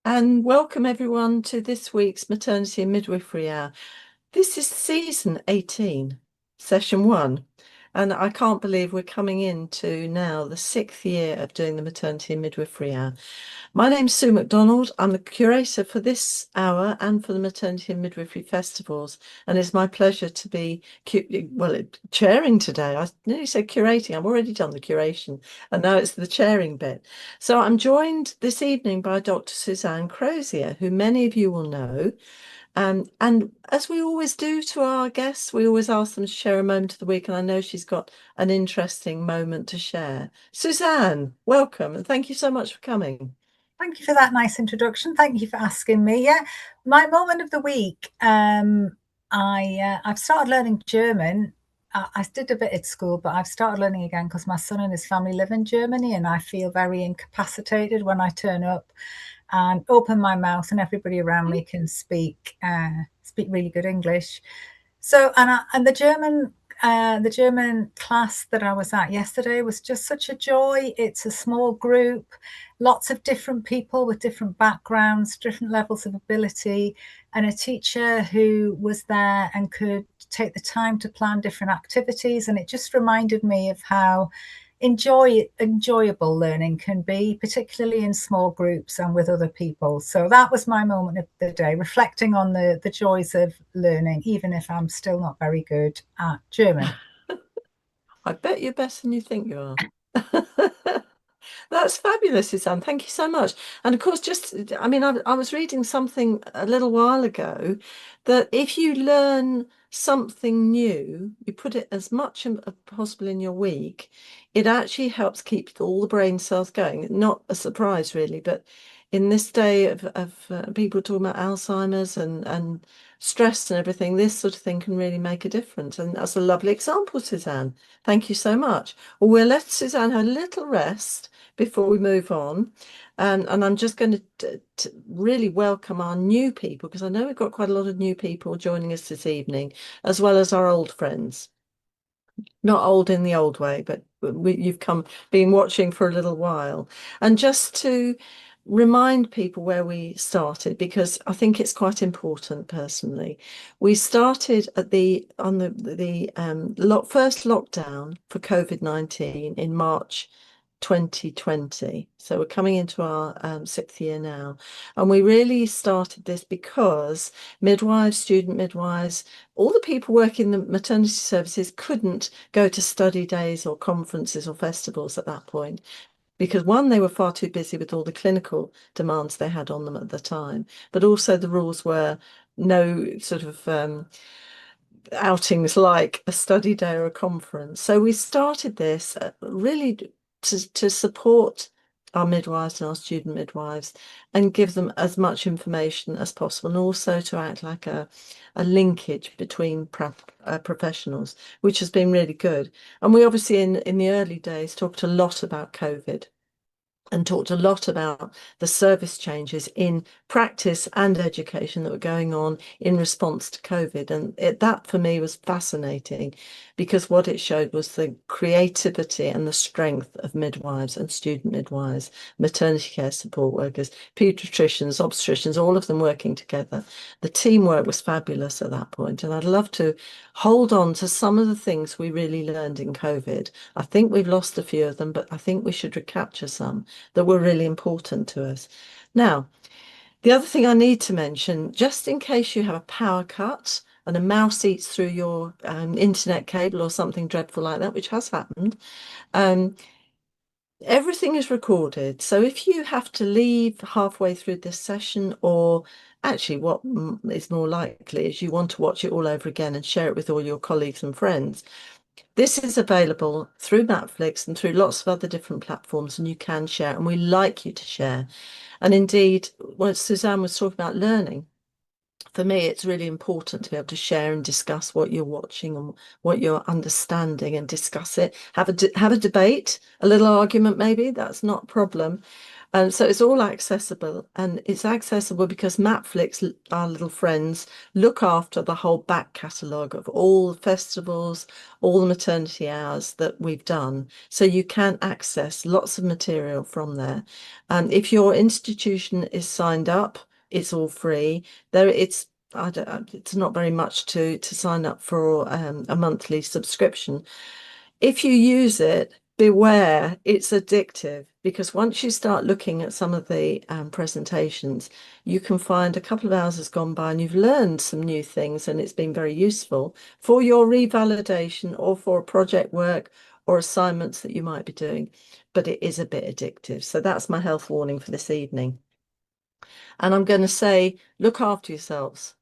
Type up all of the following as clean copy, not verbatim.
And welcome everyone to this week's Maternity and Midwifery Hour. This is season 18, session one. And I can't believe we're coming into now the sixth year of doing the Maternity and Midwifery Hour. My name's Sue MacDonald. I'm the curator for this hour and for the Maternity and Midwifery Festivals. And it's my pleasure to be, chairing today. I nearly said curating. I've already done the curation and now it's the chairing bit. So I'm joined this evening by Dr. Suzanne Crozier, who many of you will know. And as we always do to our guests, we always ask them to share a moment of the week. And I know she's got an interesting moment to share. Suzanne, welcome. And thank you so much for coming. Thank you for that nice introduction. Thank you for asking me. Yeah, my moment of the week. I've started learning German. I did a bit at school, but I've started learning again because my son and his family live in Germany, and I feel very incapacitated when I turn up and open my mouth, and everybody around me can speak really good English. So, and the German class that I was at yesterday was just such a joy. It's a small group, lots of different people with different backgrounds, different levels of ability, and a teacher who was there and could take the time to plan different activities. And it just reminded me of how enjoyable learning can be, particularly in small groups and with other people. So that was my moment of the day, reflecting on the joys of learning, even if I'm still not very good at German. I bet you're better than you think you are. That's fabulous, Suzanne. Thank you so much. And of course, I was reading something a little while ago that if you learn something new, you put it as much as possible in your week, it actually helps keep all the brain cells going. Not a surprise, really, but in this day of people talking about Alzheimer's and stress and everything, this sort of thing can really make a difference. And that's a lovely example, Suzanne. Thank you so much. Well, we'll let Suzanne have a little rest before we move on. And I'm just going to really welcome our new people because I know we've got quite a lot of new people joining us this evening, as well as our old friends. Not old in the old way, but you've been watching for a little while. And just to remind people where we started, because I think it's quite important personally. We started at the on the first lockdown for COVID-19 in March 2020. So we're coming into our sixth year now. And we really started this because midwives, student midwives, all the people working in the maternity services couldn't go to study days or conferences or festivals at that point because one, they were far too busy with all the clinical demands they had on them at the time, but also the rules were no sort of outings like a study day or a conference. So we started this really to support our midwives and our student midwives and give them as much information as possible, and also to act like a linkage between professionals, which has been really good. And we obviously in the early days talked a lot about COVID and talked a lot about the service changes in practice and education that were going on in response to COVID. And that for me was fascinating because what it showed was the creativity and the strength of midwives and student midwives, maternity care support workers, pediatricians, obstetricians, all of them working together. The teamwork was fabulous at that point. And I'd love to hold on to some of the things we really learned in COVID. I think we've lost a few of them, but I think we should recapture some that were really important to us. Now, the other thing I need to mention, just in case you have a power cut and a mouse eats through your internet cable or something dreadful like that, which has happened, um, everything is recorded. So if you have to leave halfway through this session, or actually what is more likely is you want to watch it all over again and share it with all your colleagues and friends, this is available through Netflix and through lots of other different platforms, and you can share, and we like you to share. And indeed, when Suzanne was talking about learning, for me, it's really important to be able to share and discuss what you're watching and what you're understanding and discuss it. Have a debate, a little argument, maybe. That's not a problem. So it's all accessible, and it's accessible because Matflix, our little friends, look after the whole back catalogue of all the festivals, all the maternity hours that we've done. So you can access lots of material from there. And if your institution is signed up, it's all free. There, it's not very much to sign up for a monthly subscription. If you use it, beware, it's addictive because once you start looking at some of the presentations, you can find a couple of hours has gone by and you've learned some new things and it's been very useful for your revalidation or for project work or assignments that you might be doing. But it is a bit addictive. So that's my health warning for this evening. And I'm going to say, look after yourselves.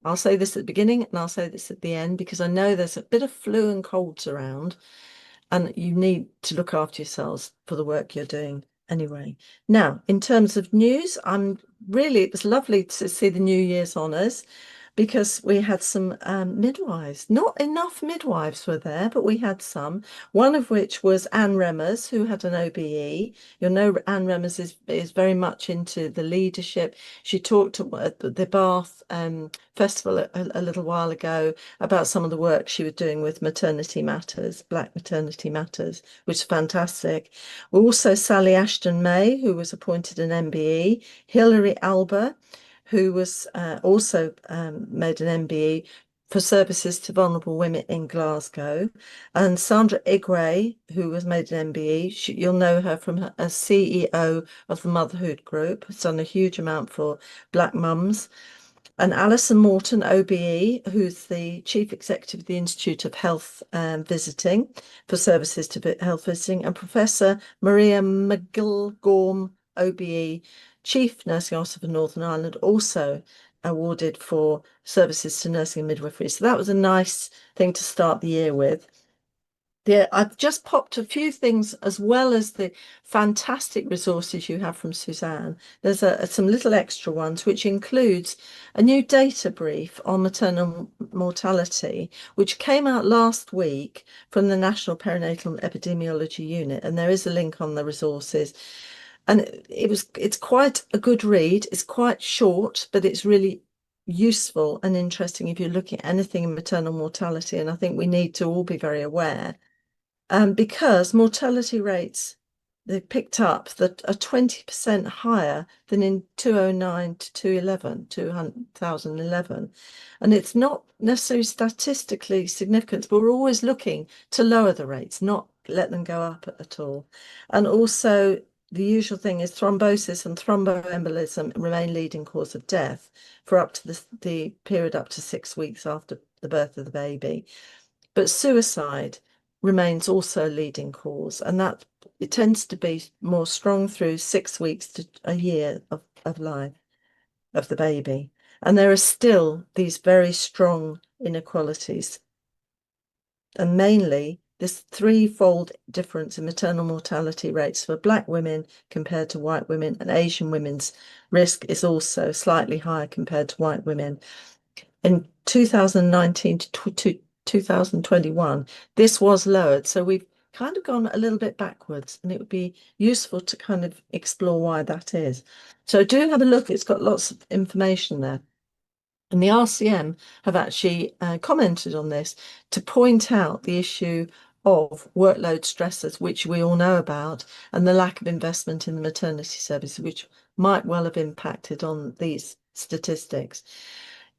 I'll say this at the beginning and I'll say this at the end because I know there's a bit of flu and colds around and you need to look after yourselves for the work you're doing anyway. Now, in terms of news, it was lovely to see the New Year's honours because we had some midwives. Not enough midwives were there, but we had some. One of which was Anne Remmers, who had an OBE. You'll know Anne Remmers is very much into the leadership. She talked at the Bath festival a little while ago about some of the work she was doing with maternity matters, Black maternity matters, which is fantastic. Also, Sally Ashton May, who was appointed an MBE, Hilary Alba, who was also made an MBE for services to vulnerable women in Glasgow, and Sandra Igwe, who was made an MBE. You'll know her from her as CEO of the Motherhood Group, has done a huge amount for Black mums. And Alison Morton, OBE, who's the Chief Executive of the Institute of Health Visiting for services to health visiting, and Professor Maria McGill-Gorm, OBE, Chief Nursing Officer for Northern Ireland, also awarded for services to nursing and midwifery. So that was a nice thing to start the year with. I've just popped a few things as well as the fantastic resources you have from Suzanne. There's some little extra ones, which includes a new data brief on maternal mortality, which came out last week from the National Perinatal Epidemiology Unit. And there is a link on the resources. And it's quite a good read. It's quite short, but it's really useful and interesting if you're looking at anything in maternal mortality. And I think we need to all be very aware because mortality rates they picked up that are 20% higher than in 2009 to 2011. And it's not necessarily statistically significant, but we're always looking to lower the rates, not let them go up at all. And also, the usual thing is thrombosis and thromboembolism remain leading cause of death for up to the period up to 6 weeks after the birth of the baby. But suicide remains also a leading cause, and that it tends to be more strong through 6 weeks to a year of life of the baby. And there are still these very strong inequalities. And mainly this threefold difference in maternal mortality rates for Black women compared to white women, and Asian women's risk is also slightly higher compared to white women. In 2019 to 2021, this was lowered. So we've kind of gone a little bit backwards, and it would be useful to kind of explore why that is. So do have a look. It's got lots of information there. And the RCM have actually commented on this to point out the issue of workload stressors, which we all know about, and the lack of investment in the maternity service, which might well have impacted on these statistics.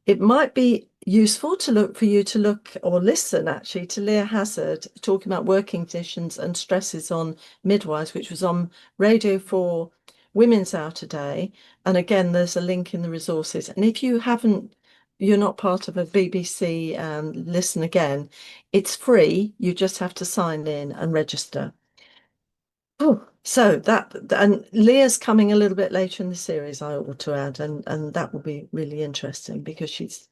It might be useful for you to look or listen actually to Leah Hazard talking about working conditions and stresses on midwives, which was on Radio 4 Women's Hour today. And again, there's a link in the resources. And if you're not part of a BBC Listen Again, it's free. You just have to sign in and register. Oh, so and Leah's coming a little bit later in the series, I ought to add, and that will be really interesting because she's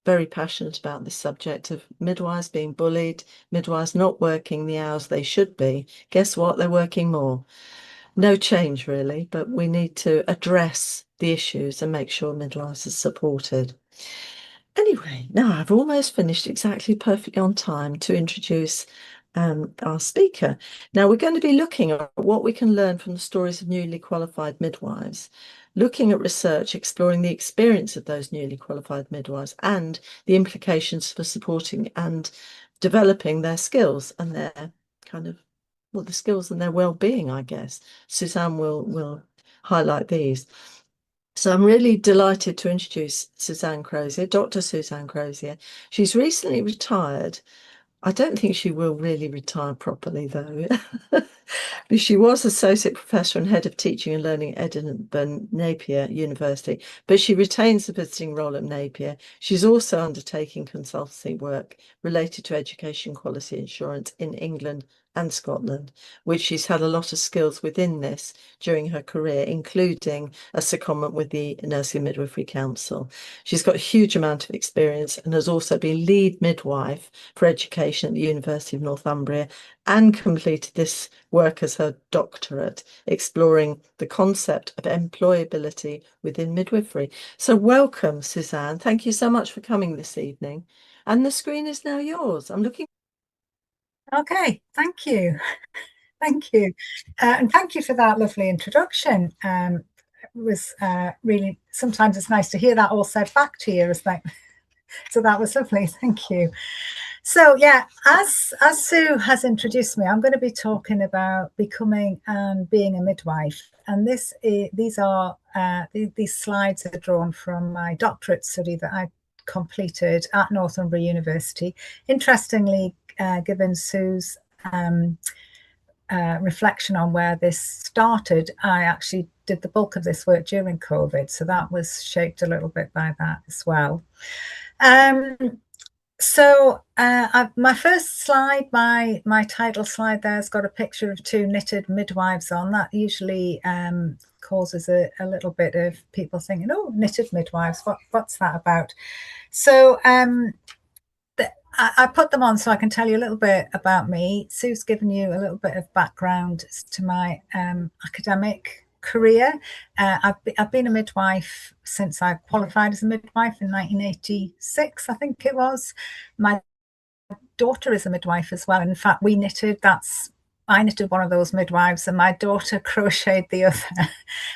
very passionate about this subject of midwives being bullied, midwives not working the hours they should be. Guess what? They're working more. No change really, but we need to address the issues and make sure midwives are supported. Anyway, now I've almost finished exactly perfectly on time to introduce our speaker. Now, we're going to be looking at what we can learn from the stories of newly qualified midwives, looking at research, exploring the experience of those newly qualified midwives and the implications for supporting and developing their skills and their kind of, well, the skills and their well-being, I guess. Suzanne will highlight these. So I'm really delighted to introduce Suzanne Crozier, Dr. Suzanne Crozier. She's recently retired. I don't think she will really retire properly, though. She was Associate Professor and Head of Teaching and Learning at Edinburgh Napier University, but she retains the visiting role at Napier. She's also undertaking consultancy work related to education quality assurance in England and Scotland, which she's had a lot of skills within this during her career, including a secondment with the Nursing and Midwifery Council. She's got a huge amount of experience and has also been lead midwife for education at the University of Northumbria and completed this work as her doctorate, exploring the concept of employability within midwifery. So welcome, Suzanne. Thank you so much for coming this evening. And the screen is now yours. I'm looking. Okay, thank you. Thank you. And thank you for that lovely introduction. It was really, sometimes it's nice to hear that all said back to you. So that was lovely. Thank you. So yeah, as Sue has introduced me, I'm going to be talking about becoming and being a midwife. And these slides are drawn from my doctorate study that I completed at Northumbria University. Interestingly, given Sue's reflection on where this started, I actually did the bulk of this work during COVID, so that was shaped a little bit by that as well. My first slide, my title slide there has got a picture of two knitted midwives on. That usually causes a little bit of people thinking, oh, knitted midwives, what's that about? So I put them on so I can tell you a little bit about me. Sue's given you a little bit of background to my academic career. I've been a midwife since I qualified as a midwife in 1986, I think it was. My daughter is a midwife as well. In fact, I knitted one of those midwives and my daughter crocheted the other.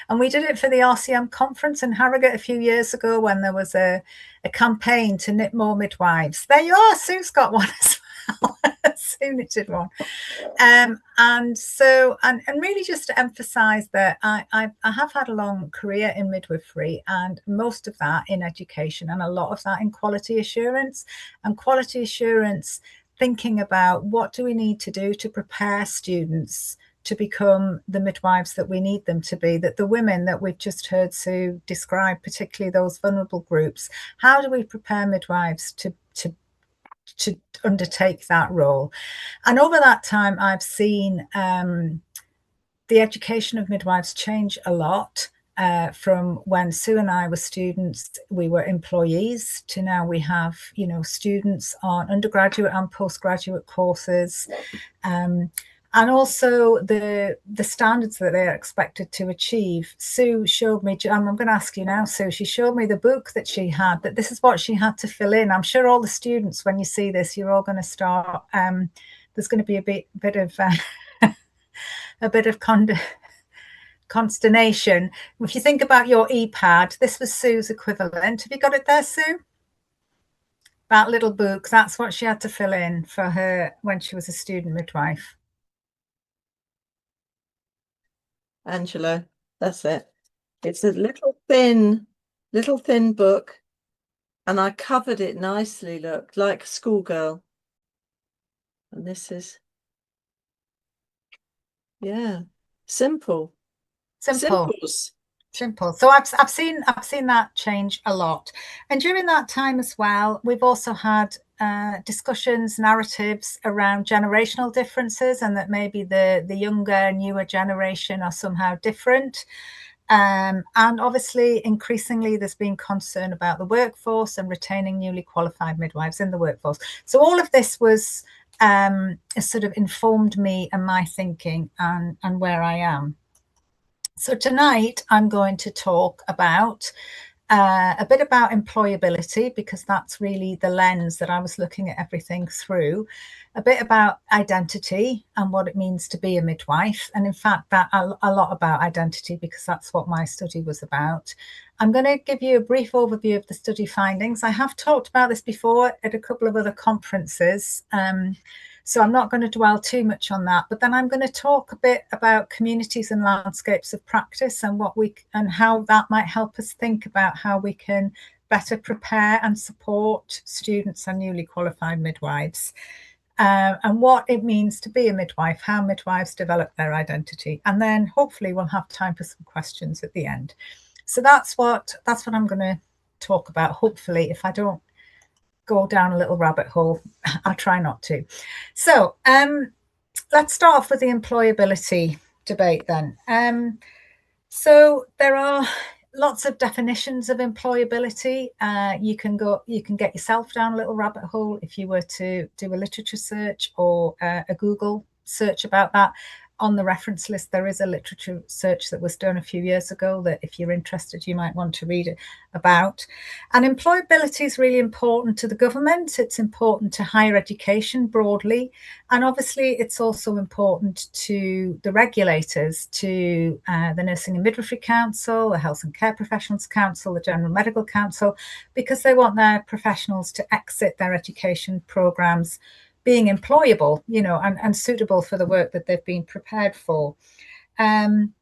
And we did it for the RCM conference in Harrogate a few years ago when there was a campaign to knit more midwives. There you are, Sue's got one as well. Sue knitted one. And really just to emphasize that I have had a long career in midwifery, and most of that in education and a lot of that in quality assurance. And quality assurance, thinking about what do we need to do to prepare students to become the midwives that we need them to be, that the women that we've just heard Sue describe, particularly those vulnerable groups, how do we prepare midwives to undertake that role? And over that time, I've seen the education of midwives change a lot. From when Sue and I were students, we were employees, to now we have, students on undergraduate and postgraduate courses, and also the standards that they are expected to achieve. Sue showed me, I'm going to ask you now, Sue, she showed me the book that she had, that this is what she had to fill in. I'm sure all the students, when you see this, you're all going to start, there's going to be a bit of a bit of consternation. If you think about your e-pad, this was Sue's equivalent. Have you got it there, Sue? That little book, that's what she had to fill in for her when she was a student midwife. Angela, that's it. It's a little thin book, and I covered it nicely, look, like a schoolgirl. And this is, yeah, simple. Simples. Simple. So I've seen that change a lot, and during that time as well, we've also had discussions, narratives around generational differences, and that maybe the younger, newer generation are somehow different. And obviously, increasingly, there's been concern about the workforce and retaining newly qualified midwives in the workforce. So all of this was sort of informed me and my thinking and where I am. So tonight I'm going to talk about a bit about employability, because that's really the lens that I was looking at everything through, a bit about identity and what it means to be a midwife. And in fact, that a lot about identity, because that's what my study was about. I'm going to give you a brief overview of the study findings. I have talked about this before at a couple of other conferences. So I'm not going to dwell too much on that, but then I'm going to talk a bit about communities and landscapes of practice and how that might help us think about how we can better prepare and support students and newly qualified midwives, and what it means to be a midwife, how midwives develop their identity, and then hopefully we'll have time for some questions at the end. So that's what I'm going to talk about. Hopefully, if I don't go down a little rabbit hole, I'll try not to. So let's start off with the employability debate then. So there are lots of definitions of employability. You can get yourself down a little rabbit hole if you were to do a literature search or a Google search about that. On the reference list, there is a literature search that was done a few years ago that if you're interested, you might want to read it about. And employability is really important to the government. It's important to higher education broadly. And obviously, it's also important to the regulators, to the Nursing and Midwifery Council, the Health and Care Professionals Council, the General Medical Council, because they want their professionals to exit their education programmes being employable, and suitable for the work that they've been prepared for. And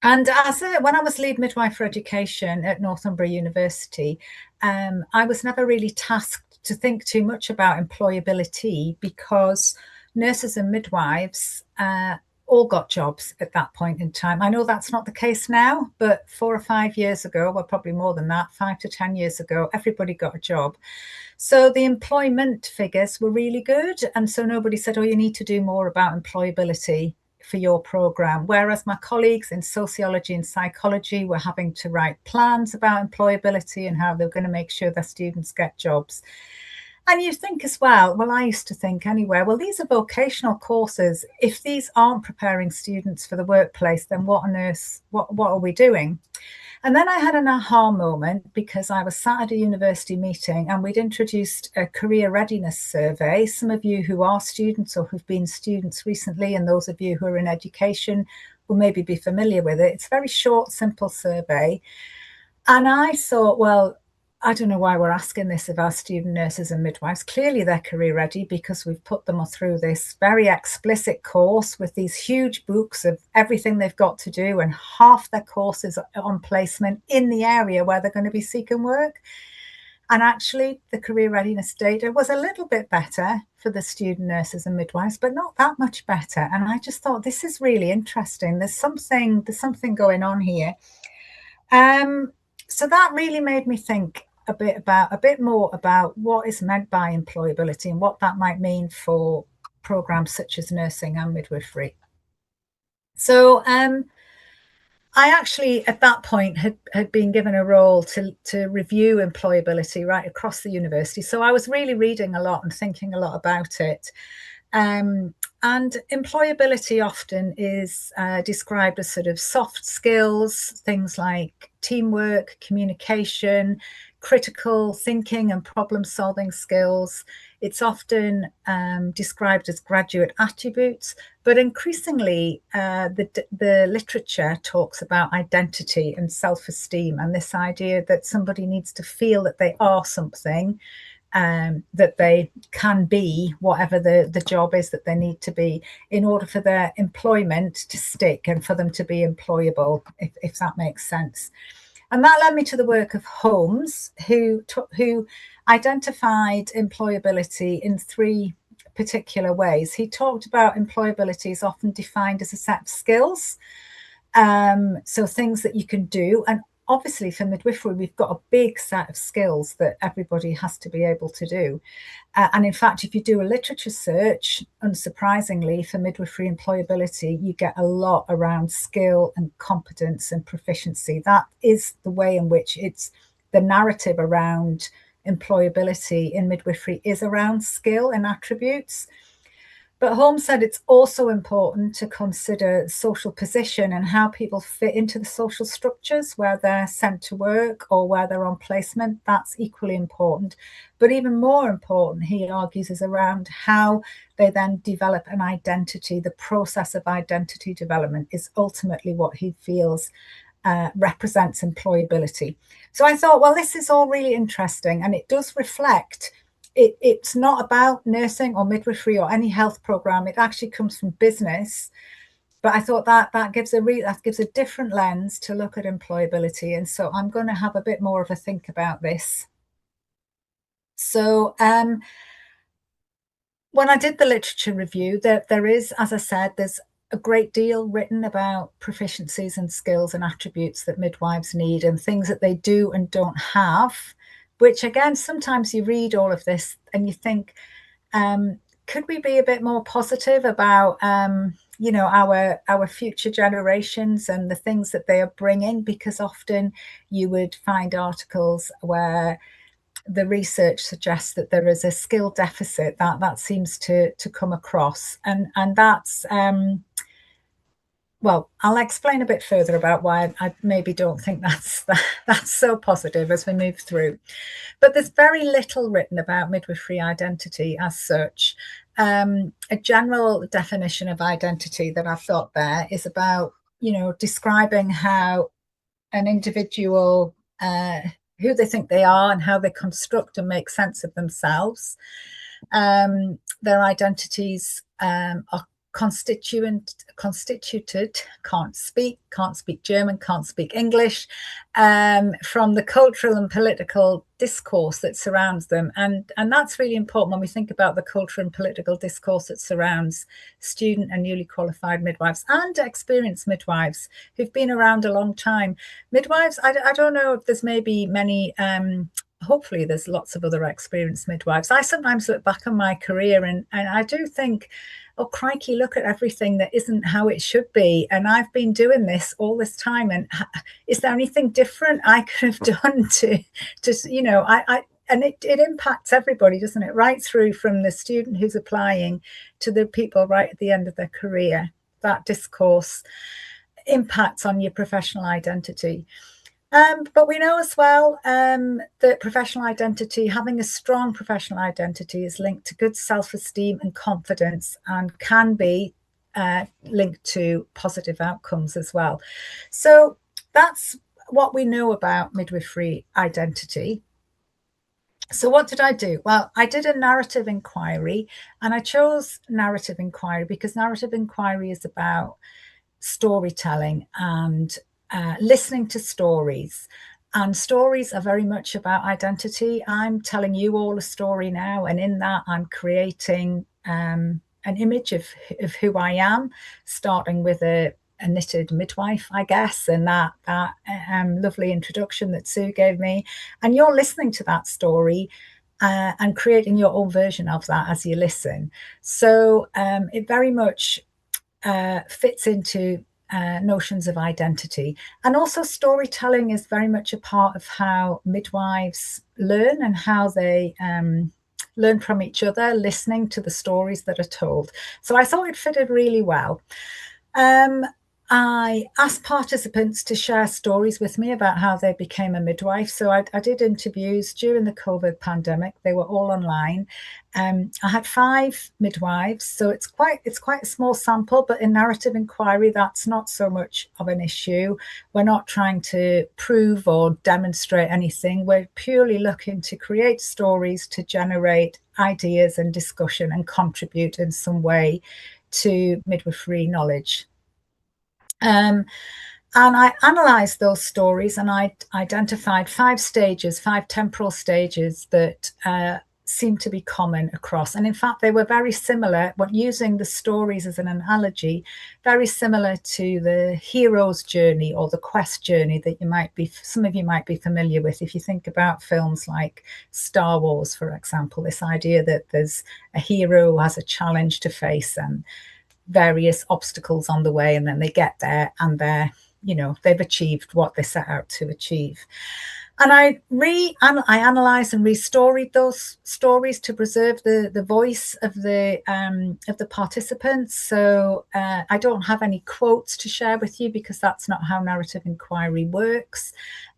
when I was lead midwife for education at Northumbria University, I was never really tasked to think too much about employability, because nurses and midwives all got jobs at that point in time. I know that's not the case now, but 4 or 5 years ago, well, probably more than that, 5 to 10 years ago, everybody got a job. So the employment figures were really good. And so nobody said, oh, you need to do more about employability for your program. Whereas my colleagues in sociology and psychology were having to write plans about employability and how they're going to make sure their students get jobs. And you think as well, I used to think anyway, well, these are vocational courses. If these aren't preparing students for the workplace, then what on earth, what are we doing? And then I had an aha moment, because I was sat at a university meeting and we'd introduced a career readiness survey. Some of you who are students or who've been students recently, and those of you who are in education will maybe be familiar with it. It's a very short, simple survey. And I thought, well, I don't know why we're asking this of our student nurses and midwives. Clearly they're career ready, because we've put them through this very explicit course with these huge books of everything they've got to do, and half their course is on placement in the area where they're going to be seeking work. And actually the career readiness data was a little bit better for the student nurses and midwives, but not that much better. And I just thought, this is really interesting. There's something going on here. So that really made me think a bit more about what is meant by employability and what that might mean for programs such as nursing and midwifery. So I actually, at that point, had been given a role to review employability right across the university. So I was really reading a lot and thinking a lot about it. And employability often is described as sort of soft skills, things like teamwork, communication, critical thinking and problem solving skills. It's often described as graduate attributes, but increasingly the literature talks about identity and self-esteem, and this idea that somebody needs to feel that they are something, that they can be whatever the job is that they need to be in order for their employment to stick and for them to be employable, if that makes sense. And that led me to the work of Holmes, who identified employability in 3 particular ways. He talked about employability is often defined as a set of skills, so things that you can do. And obviously for midwifery, we've got a big set of skills that everybody has to be able to do. And in fact, if you do a literature search, unsurprisingly, for midwifery employability, you get a lot around skill and competence and proficiency. That is the way in which it's the narrative around employability in midwifery is around skill and attributes. But Holmes said it's also important to consider social position and how people fit into the social structures where they're sent to work or where they're on placement. That's equally important. But even more important, he argues, is around how they then develop an identity. The process of identity development is ultimately what he feels represents employability. So I thought, well, this is all really interesting, and it does reflect it's not about nursing or midwifery or any health program. It actually comes from business. But I thought that gives a different lens to look at employability. And so I'm going to have a bit more of a think about this. So when I did the literature review, there is, as I said, there's a great deal written about proficiencies and skills and attributes that midwives need and things that they do and don't have, which again, sometimes you read all of this and you think, could we be a bit more positive about our future generations and the things that they are bringing? Because often you would find articles where the research suggests that there is a skill deficit that seems to come across, and that's well, I'll explain a bit further about why I maybe don't think that's so positive as we move through. But there's very little written about midwifery identity as such. A general definition of identity that I've got there is about, describing how an individual, who they think they are and how they construct and make sense of themselves. Their identities are constituted, can't speak German, can't speak English, from the cultural and political discourse that surrounds them. And that's really important when we think about the cultural and political discourse that surrounds student and newly qualified midwives and experienced midwives who've been around a long time. Midwives, I don't know if there's maybe many, hopefully there's lots of other experienced midwives. I sometimes look back on my career and I do think, oh, crikey, look at everything that isn't how it should be. And I've been doing this all this time. And is there anything different I could have done to and it impacts everybody, doesn't it? Right through from the student who's applying to the people right at the end of their career. That discourse impacts on your professional identity. But we know as well that professional identity, having a strong professional identity, is linked to good self-esteem and confidence and can be linked to positive outcomes as well. So that's what we know about midwifery identity. So what did I do? Well, I did a narrative inquiry, and I chose narrative inquiry because narrative inquiry is about storytelling and listening to stories. And stories are very much about identity. I'm telling you all a story now, and in that I'm creating an image of who I am, starting with a knitted midwife, I guess, and that lovely introduction that Sue gave me. And you're listening to that story and creating your own version of that as you listen. So it very much fits into notions of identity. And also storytelling is very much a part of how midwives learn and how they learn from each other, listening to the stories that are told. So I thought it fitted really well. I asked participants to share stories with me about how they became a midwife. So I did interviews during the COVID pandemic. They were all online. I had 5 midwives, so it's quite a small sample, but in narrative inquiry, that's not so much of an issue. We're not trying to prove or demonstrate anything. We're purely looking to create stories to generate ideas and discussion and contribute in some way to midwifery knowledge. And I analysed those stories, and I identified 5 stages, 5 temporal stages that seemed to be common across. And in fact, they were very similar, when using the stories as an analogy, very similar to the hero's journey or the quest journey that some of you might be familiar with. If you think about films like Star Wars, for example, this idea that there's a hero who has a challenge to face and various obstacles on the way, and then they get there and they've achieved what they set out to achieve. And I analysed and restoried those stories to preserve the voice of the participants. So I don't have any quotes to share with you because that's not how narrative inquiry works.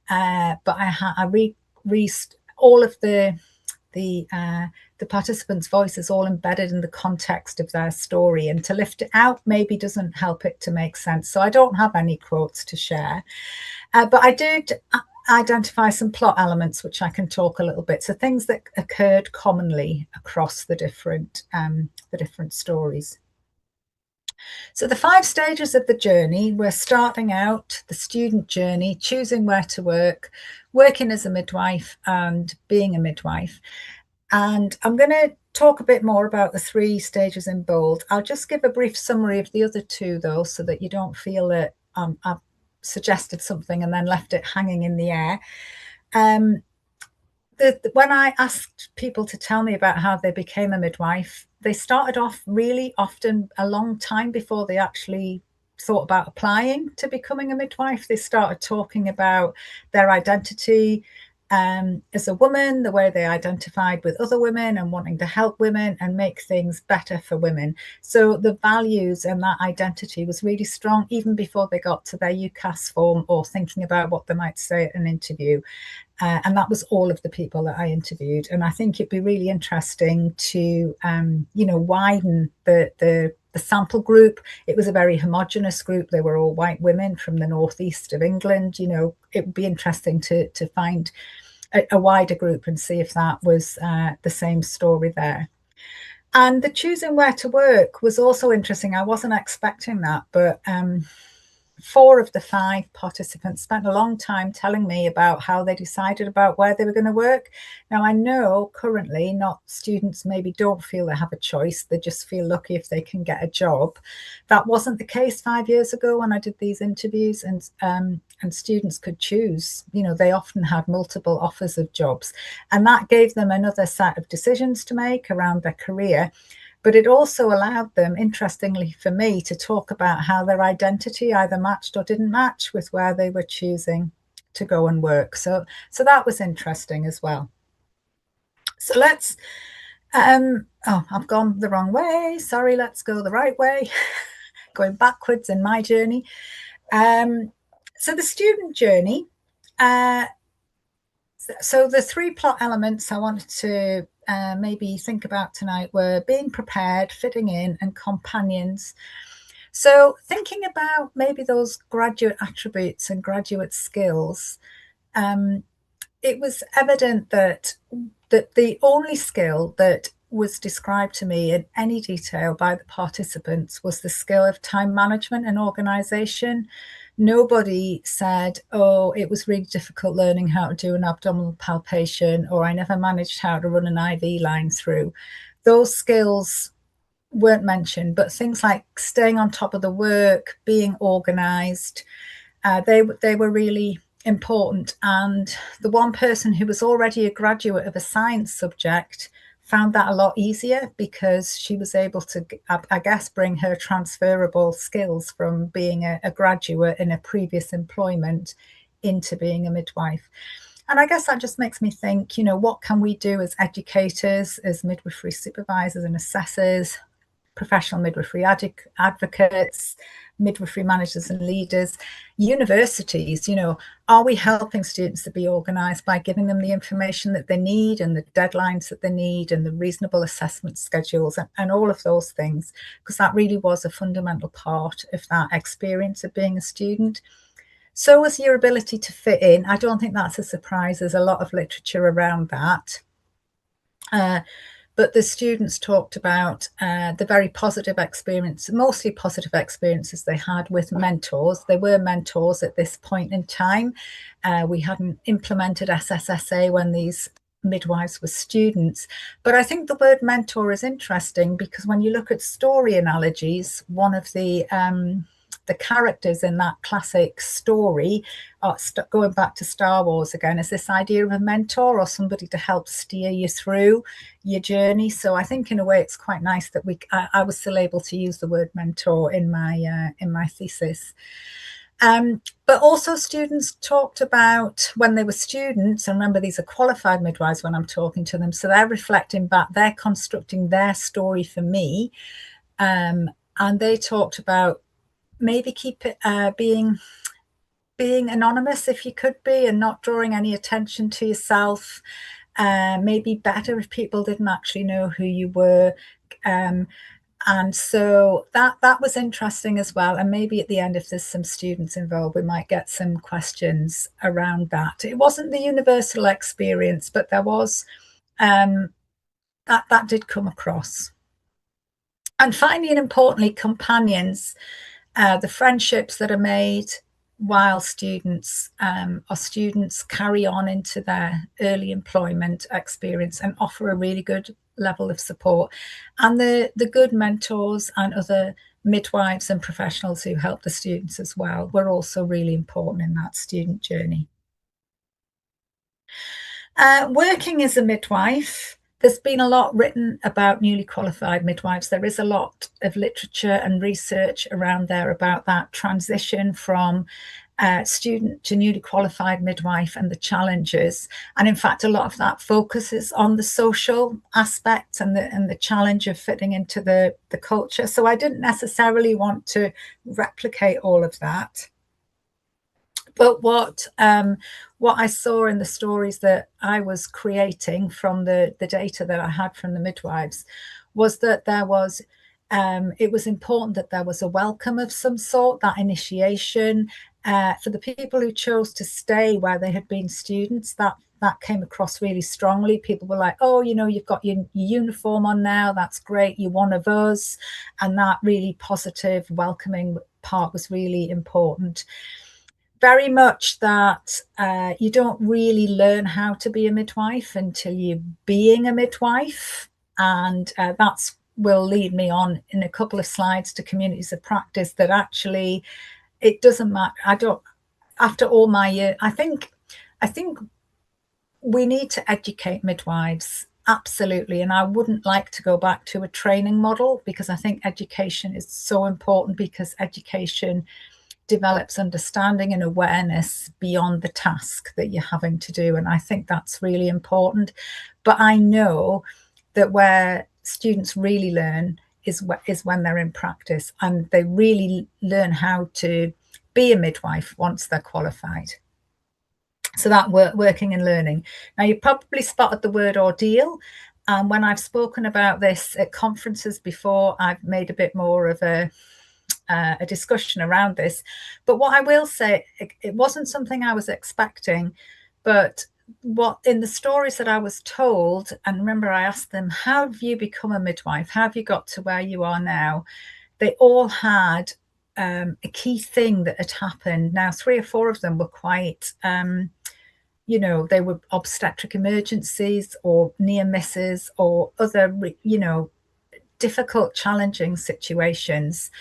But I re all of the participants' voice is all embedded in the context of their story, and to lift it out maybe doesn't help it to make sense. So I don't have any quotes to share, but I did identify some plot elements which I can talk a little bit. So things that occurred commonly across the different stories. So the 5 stages of the journey were starting out, the student journey, choosing where to work, working as a midwife, and being a midwife. And I'm going to talk a bit more about the 3 stages in bold. I'll just give a brief summary of the other 2, though, so that you don't feel that I've suggested something and then left it hanging in the air. When I asked people to tell me about how they became a midwife, they started off really often a long time before they actually thought about applying to becoming a midwife. They started talking about their identity as a woman, the way they identified with other women and wanting to help women and make things better for women. So the values and that identity was really strong even before they got to their UCAS form or thinking about what they might say at an interview. And that was all of the people that I interviewed. And I think it'd be really interesting to, widen the sample group. It was a very homogenous group. They were all white women from the northeast of England. It would be interesting to find a wider group and see if that was the same story there. And the choosing where to work was also interesting. I wasn't expecting that, but 4 of the 5 participants spent a long time telling me about how they decided about where they were going to work. Now, I know currently not students maybe don't feel they have a choice. They just feel lucky if they can get a job. That wasn't the case 5 years ago when I did these interviews, and students could choose. They often had multiple offers of jobs, and that gave them another set of decisions to make around their career. But it also allowed them, interestingly for me, to talk about how their identity either matched or didn't match with where they were choosing to go and work. So that was interesting as well. So let's, I've gone the wrong way. Sorry, let's go the right way. Going backwards in my journey. So the student journey. So the 3 plot elements I wanted to maybe think about tonight were being prepared, fitting in, and companions. So thinking about maybe those graduate attributes and graduate skills, it was evident that the only skill that was described to me in any detail by the participants was the skill of time management and organisation. Nobody said, oh, it was really difficult learning how to do an abdominal palpation, or I never managed how to run an IV line through. Those skills weren't mentioned, but things like staying on top of the work, being organised, they were really important. And the one person who was already a graduate of a science subject found that a lot easier because she was able to, I guess, bring her transferable skills from being a graduate in a previous employment into being a midwife. And I guess that just makes me think, what can we do as educators, as midwifery supervisors and assessors, professional midwifery advocates, midwifery managers and leaders, universities, are we helping students to be organised by giving them the information that they need and the deadlines that they need and the reasonable assessment schedules and all of those things? Because that really was a fundamental part of that experience of being a student. So was your ability to fit in. I don't think that's a surprise. There's a lot of literature around that. But the students talked about the very positive experience, mostly positive experiences they had with mentors. They were mentors at this point in time. We hadn't implemented SSSA when these midwives were students. But I think the word mentor is interesting because when you look at story analogies, one of the characters in that classic story, going back to Star Wars again, is this idea of a mentor or somebody to help steer you through your journey. So I think in a way it's quite nice that I was still able to use the word mentor in my thesis. But also students talked about when they were students, and remember these are qualified midwives when I'm talking to them, so they're reflecting back, they're constructing their story for me, and they talked about maybe keep it being anonymous if you could be, and not drawing any attention to yourself. Maybe better if people didn't actually know who you were. And so that was interesting as well. And maybe at the end, if there's some students involved, we might get some questions around that. It wasn't the universal experience, but there was that did come across. And finally, and importantly, companions, the friendships that are made while students or students carry on into their early employment experience and offer a really good level of support, and the good mentors and other midwives and professionals who help the students as well were also really important in that student journey. Working as a midwife, there's been a lot written about newly qualified midwives. There is a lot of literature and research around there about that transition from student to newly qualified midwife and the challenges. And in fact, a lot of that focuses on the social aspects and the challenge of fitting into the culture. So I didn't necessarily want to replicate all of that. But what I saw in the stories that I was creating from the data that I had from the midwives was that there was it was important that there was a welcome of some sort, that initiation for the people who chose to stay where they had been students. That came across really strongly. People were like, oh, you know, you've got your uniform on now, that's great, you're one of us. And that really positive welcoming part was really important. Very much that you don't really learn how to be a midwife until you're being a midwife. And that's will lead me on in a couple of slides to communities of practice, that actually it doesn't matter. I don't, after all my year, I think we need to educate midwives, absolutely. And I wouldn't like to go back to a training model, because I think education is so important, because education develops understanding and awareness beyond the task that you're having to do. And I think that's really important. But I know that where students really learn is when they're in practice, and they really learn how to be a midwife once they're qualified. So that working and learning. Now, you probably spotted the word ordeal. And when I've spoken about this at conferences before, I've made a bit more of a discussion around this. But what I will say, it wasn't something I was expecting, but what in the stories that I was told, and remember I asked them, how have you become a midwife? How have you got to where you are now? They all had a key thing that had happened. Now, 3 or 4 of them were quite, you know, they were obstetric emergencies or near misses or other, you know, difficult, challenging situations.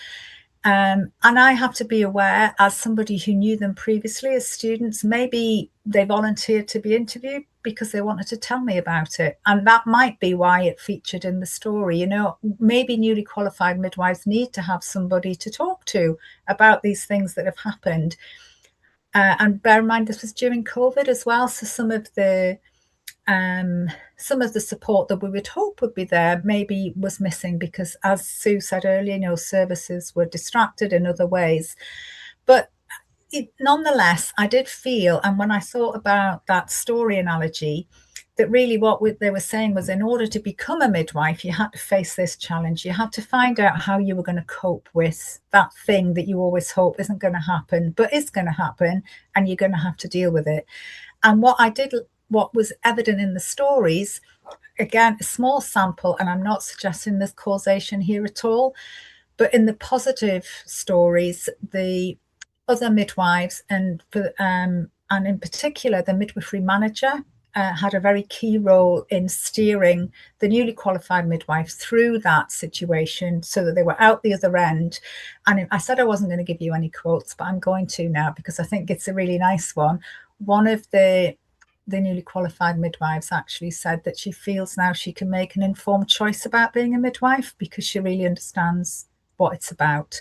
And I have to be aware, as somebody who knew them previously as students, maybe they volunteered to be interviewed because they wanted to tell me about it. And that might be why it featured in the story. You know, maybe newly qualified midwives need to have somebody to talk to about these things that have happened. And bear in mind, this was during COVID as well. So some of the support that we would hope would be there maybe was missing, because, as Sue said earlier, you know, services were distracted in other ways. But nonetheless, I did feel, and when I thought about that story analogy, that really what they were saying was, in order to become a midwife, you had to face this challenge. You had to find out how you were going to cope with that thing that you always hope isn't going to happen, but is going to happen, and you're going to have to deal with it. And what was evident in the stories, again, a small sample, and I'm not suggesting there's causation here at all, but in the positive stories, the other midwives and in particular the midwifery manager had a very key role in steering the newly qualified midwives through that situation so that they were out the other end. And I said I wasn't going to give you any quotes, but I'm going to now, because I think it's a really nice one. One of the newly qualified midwives actually said that she feels now she can make an informed choice about being a midwife because she really understands what it's about.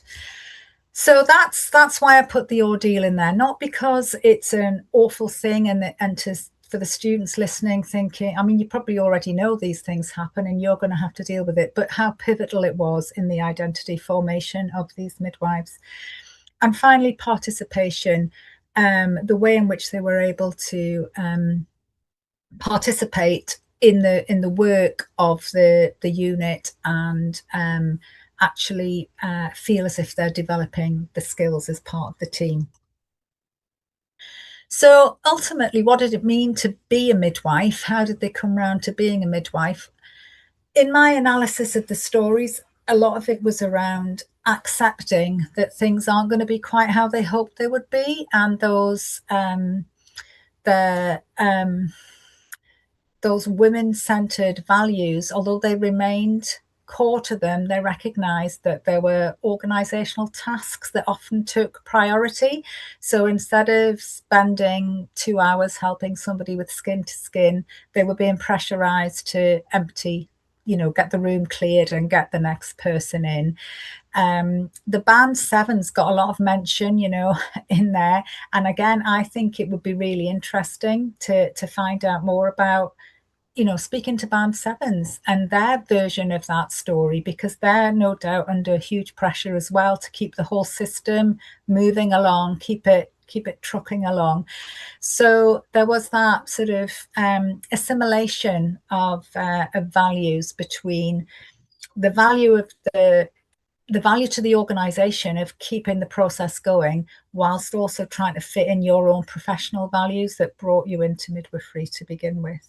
So that's why I put the ordeal in there, not because it's an awful thing and to for the students listening thinking, I mean, you probably already know these things happen and you're going to have to deal with it, but how pivotal it was in the identity formation of these midwives. And finally, participation, the way in which they were able to participate in the work of the unit and actually feel as if they're developing the skills as part of the team. So ultimately, what did it mean to be a midwife? How did they come around to being a midwife? In my analysis of the stories, a lot of it was around accepting that things aren't going to be quite how they hoped they would be, and the those women-centered values, although they remained core to them, they recognized that there were organizational tasks that often took priority. So instead of spending 2 hours helping somebody with skin to skin, they were being pressurized to empty, get the room cleared and get the next person in. The band Seven's got a lot of mention, in there. And again, I think it would be really interesting to find out more about, speaking to band sevens and their version of that story, because they're no doubt under huge pressure as well to keep the whole system moving along, keep it trucking along. So there was that sort of assimilation of values between the value of the value to the organization of keeping the process going, whilst also trying to fit in your own professional values that brought you into midwifery to begin with.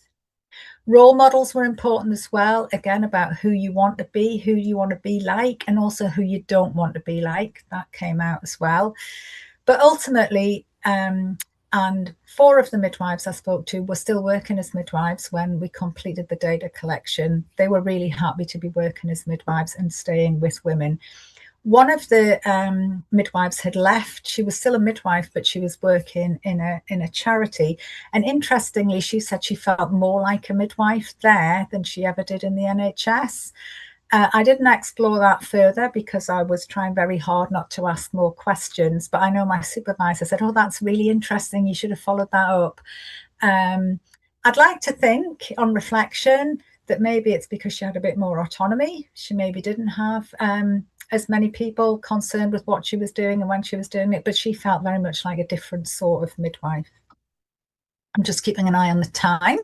Role models were important as well, again, about who you want to be, who you want to be like, and also who you don't want to be like. That came out as well. But ultimately, and 4 of the midwives I spoke to were still working as midwives when we completed the data collection. They were really happy to be working as midwives and staying with women. One of the midwives had left. She was still a midwife, but she was working in a charity. And interestingly, she said she felt more like a midwife there than she ever did in the NHS. I didn't explore that further because I was trying very hard not to ask more questions. But I know my supervisor said, "Oh, that's really interesting. You should have followed that up." I'd like to think, on reflection, that maybe it's because she had a bit more autonomy. She maybe didn't have as many people concerned with what she was doing and when she was doing it, but she felt very much like a different sort of midwife. I'm just keeping an eye on the time.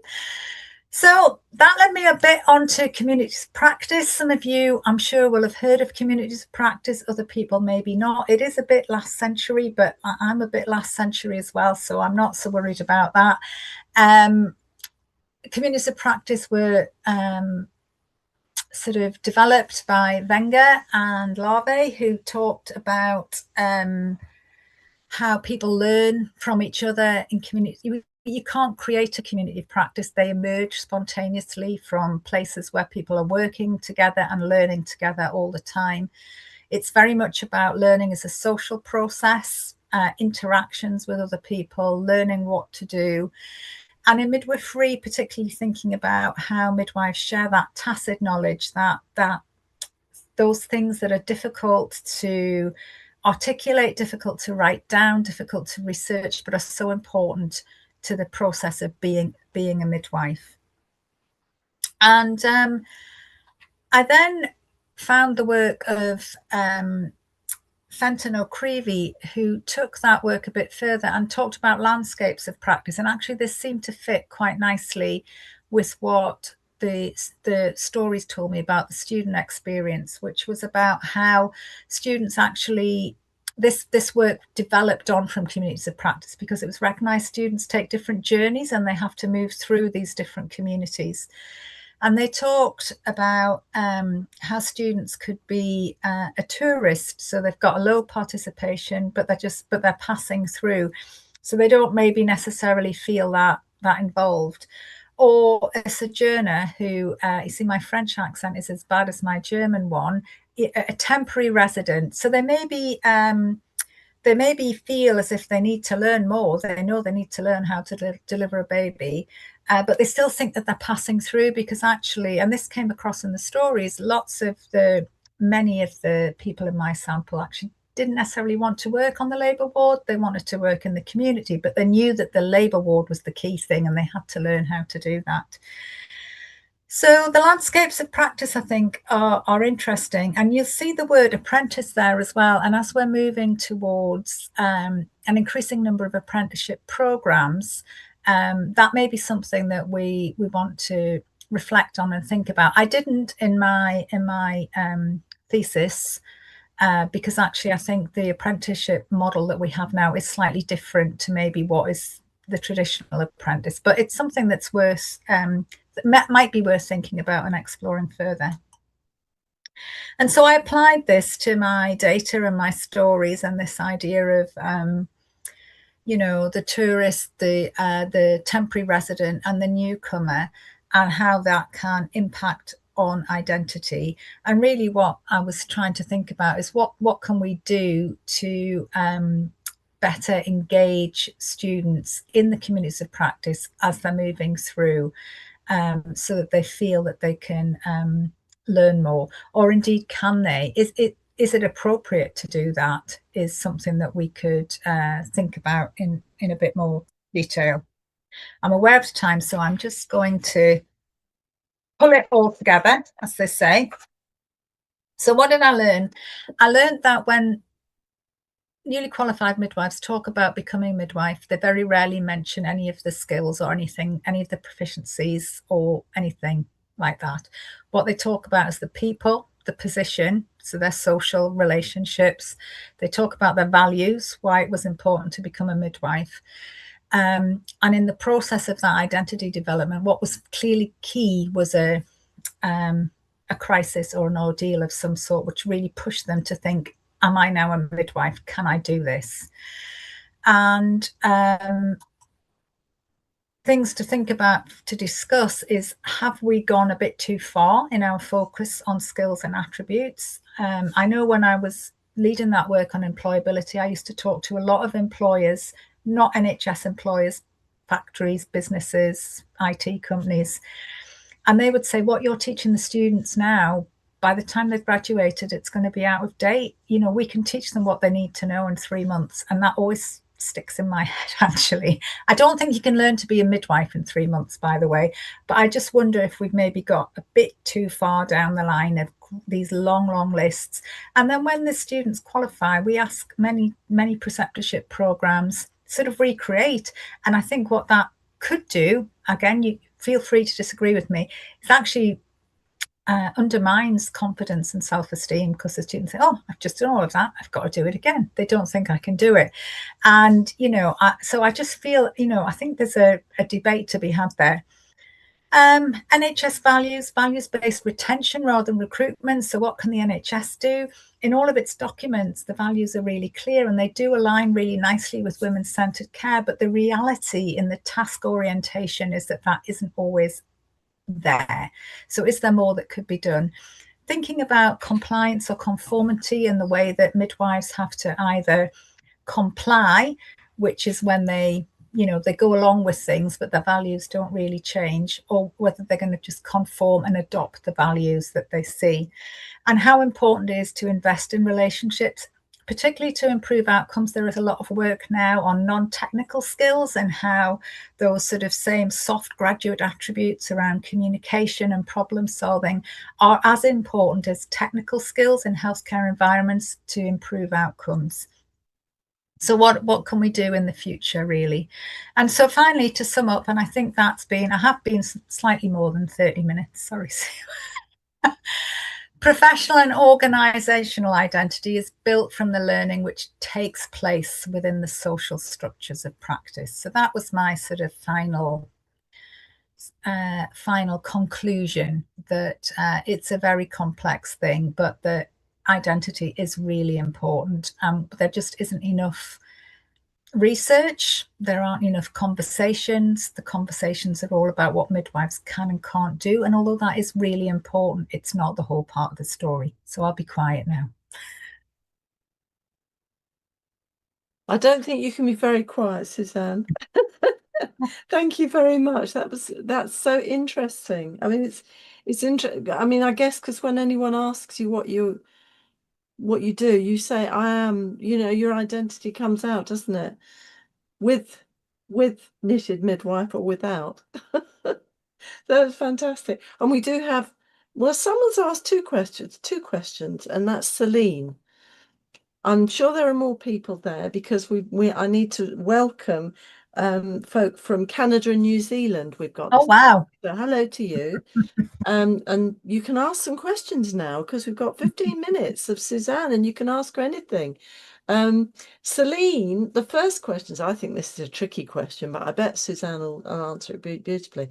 So that led me a bit onto communities of practice. Some of you, I'm sure, will have heard of communities of practice. Other people maybe not. It is a bit last century, but I'm a bit last century as well, so I'm not so worried about that. Communities of practice were sort of developed by Wenger and Larve, who talked about how people learn from each other in community. You can't create a community of practice. They emerge spontaneously from places where people are working together and learning together all the time. It's very much about learning as a social process, interactions with other people, learning what to do. And in midwifery, particularly thinking about how midwives share that tacit knowledge, that those things that are difficult to articulate, difficult to write down, difficult to research, but are so important to the process of being a midwife. And I then found the work of Fenton O'Creevy, who took that work a bit further and talked about landscapes of practice. And actually, this seemed to fit quite nicely with what the stories told me about the student experience, which was about how students actually, this work developed on from communities of practice because it was recognized students take different journeys and they have to move through these different communities. And they talked about how students could be a tourist, so they've got a low participation, but they're passing through, so they don't maybe necessarily feel that involved. Or a sojourner who, you see, my French accent is as bad as my German one, a temporary resident. So they maybe feel as if they need to learn more. They know they need to learn how to deliver a baby, but they still think that they're passing through because actually, and this came across in the stories, many of the people in my sample actually didn't necessarily want to work on the labour ward. They wanted to work in the community, but they knew that the labour ward was the key thing and they had to learn how to do that. So the landscapes of practice, I think, are interesting. And you'll see the word apprentice there as well. And as we're moving towards an increasing number of apprenticeship programs, that may be something that we want to reflect on and think about. I didn't in my thesis, because actually I think the apprenticeship model that we have now is slightly different to maybe what is the traditional apprentice, but it's something that's worth that might be worth thinking about and exploring further. And so I applied this to my data and my stories and this idea of the tourist, the temporary resident and the newcomer, and how that can impact on identity. And really what I was trying to think about is what can we do to better engage students in the communities of practice as they're moving through, so that they feel that they can learn more, or indeed can they? Is it appropriate to do that? Is something that we could think about in a bit more detail. I'm aware of time, so I'm just going to pull it all together, as they say. So what did I learn? I learned that when newly qualified midwives talk about becoming midwife, they very rarely mention any of the skills or anything, any of the proficiencies or anything like that. What they talk about is the people, the position, so their social relationships. They talk about their values, why it was important to become a midwife. And in the process of that identity development, what was clearly key was a crisis or an ordeal of some sort, which really pushed them to think, am I now a midwife? Can I do this? And things to think about, to discuss, is have we gone a bit too far in our focus on skills and attributes? I know when I was leading that work on employability, I used to talk to a lot of employers, not NHS employers, factories, businesses, IT companies, and they would say, what you're teaching the students now, by the time they've graduated, it's going to be out of date. We can teach them what they need to know in 3 months. And that always sticks in my head, actually. I don't think you can learn to be a midwife in 3 months, by the way. But I just wonder if we've maybe got a bit too far down the line of these long, long lists. And then when the students qualify, we ask many preceptorship programs sort of recreate. And I think what that could do, again, you feel free to disagree with me, is actually undermines confidence and self-esteem, because the students say, oh, I've just done all of that, I've got to do it again. They don't think I can do it. And so I just feel, I think there's a debate to be had there. NHS values-based retention rather than recruitment. So what can the NHS do? In all of its documents, the values are really clear and they do align really nicely with women-centred care, but the reality in the task orientation is that isn't always there. So is there more that could be done? Thinking about compliance or conformity and the way that midwives have to either comply, which is when they go along with things but their values don't really change, or whether they're going to just conform and adopt the values that they see. And how important it is to invest in relationships, particularly to improve outcomes. There is a lot of work now on non-technical skills and how those sort of same soft graduate attributes around communication and problem solving are as important as technical skills in healthcare environments to improve outcomes. So what can we do in the future, really? And so finally, to sum up, and I think I have been slightly more than 30 minutes, sorry, Sue. Professional and organisational identity is built from the learning which takes place within the social structures of practice. So that was my sort of final conclusion, that it's a very complex thing, but that identity is really important. There just isn't enough research, there aren't enough conversations. The conversations are all about what midwives can and can't do, and although that is really important, it's not the whole part of the story. So I'll be quiet now. I don't think you can be very quiet, Suzanne. Thank you very much. That's so interesting. I mean, it's interesting. I mean, I guess because when anyone asks you what what you do. You say, I am, your identity comes out, doesn't it? With knitted midwife or without. That's fantastic. And we do have, well, someone's asked two questions, and that's Celine. I'm sure there are more people there because I need to welcome folk from Canada and New Zealand. We've got Oh, this. wow. So hello to you. And you can ask some questions now because we've got 15 minutes of Suzanne and you can ask her anything. Celine, the first questions, I think this is a tricky question, but I bet Suzanne will answer it beautifully.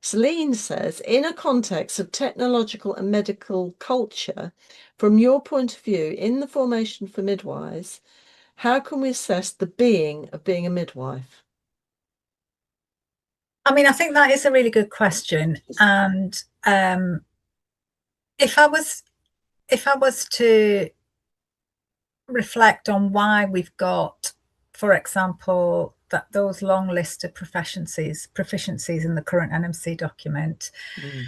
Celine says, in a context of technological and medical culture, from your point of view, in the formation for midwives, how can we assess the being of being a midwife? I mean, I think that is a really good question. And if I was to reflect on why we've got, for example, that those long list of proficiencies in the current NMC document, Mm.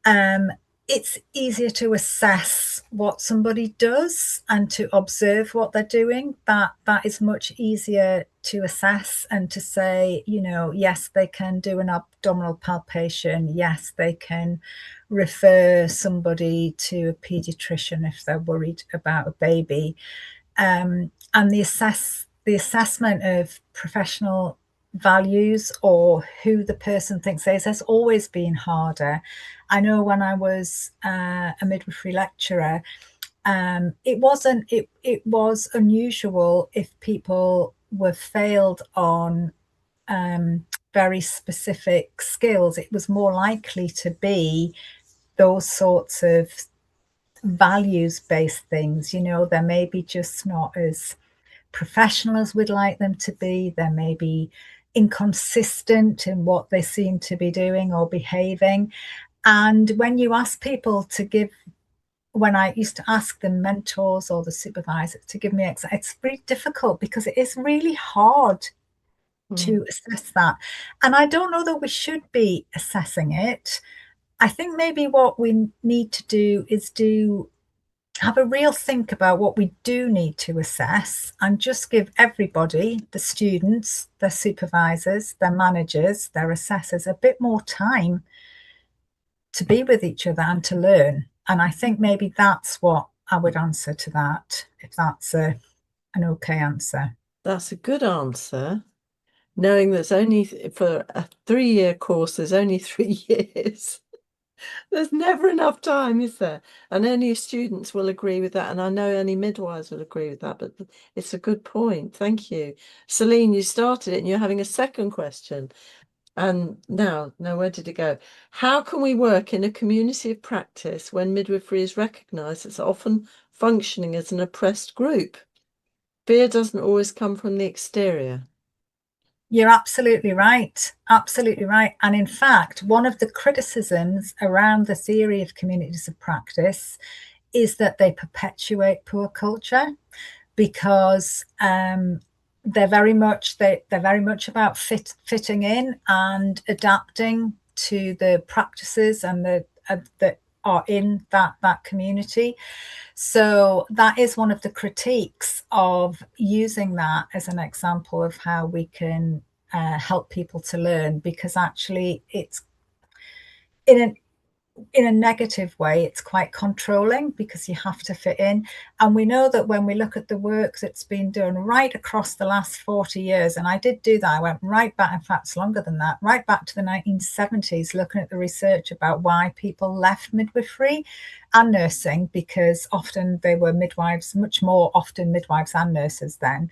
um, it's easier to assess what somebody does and to observe what they're doing. That is much easier to assess and to say, yes, they can do an abdominal palpation. Yes, they can refer somebody to a pediatrician if they're worried about a baby. And the assessment of professional values or who the person thinks is has always been harder. I know when I was a midwifery lecturer, it was unusual if people were failed on very specific skills. It was more likely to be those sorts of values based things. They're maybe just not as professional as we'd like them to be. They may be inconsistent in what they seem to be doing or behaving. And when you ask people to give, when I used to ask the mentors or the supervisors to give me, it's really difficult because it is really hard Mm. to assess that. And I don't know that we should be assessing it. I think maybe what we need to do is have a real think about what we do need to assess and just give everybody, the students, their supervisors, their managers, their assessors, a bit more time to be with each other and to learn. And I think maybe that's what I would answer to that, if that's an okay answer. That's a good answer. Knowing there's only for a 3-year course, there's only 3 years. There's never enough time, is there? And only students will agree with that. And I know only midwives will agree with that, but it's a good point. Thank you. Celine, you started it and you're having a second question. And now, where did it go? How can we work in a community of practice when midwifery is recognised as often functioning as an oppressed group? Fear doesn't always come from the exterior. You're absolutely right. Absolutely right. And in fact, one of the criticisms around the theory of communities of practice is that they perpetuate poor culture because they're very much about fitting in and adapting to the practices and that are in that community. So that is one of the critiques of using that as an example of how we can help people to learn, because actually it's in an in a negative way, it's quite controlling because you have to fit in. And we know that when we look at the work that's been done right across the last 40 years, and I did do that, I went right back, in fact, it's longer than that, right back to the 1970s, looking at the research about why people left midwifery and nursing, because often they were midwives, much more often midwives and nurses then.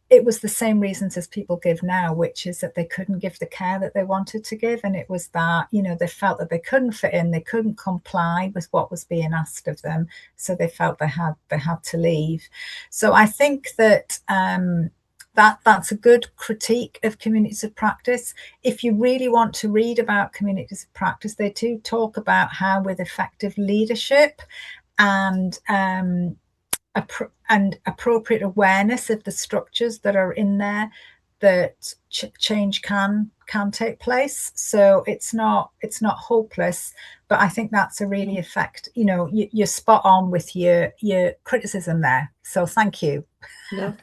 It was the same reasons as people give now, which is that they couldn't give the care that they wanted to give. And it was that, they felt that they couldn't fit in, they couldn't comply with what was being asked of them. So they felt they had to leave. So I think that that's a good critique of communities of practice. If you really want to read about communities of practice, they do talk about how with effective leadership and and appropriate awareness of the structures that are in there, that change can take place. So it's not hopeless, but I think that's a really you're spot on with your criticism there. So thank you. No,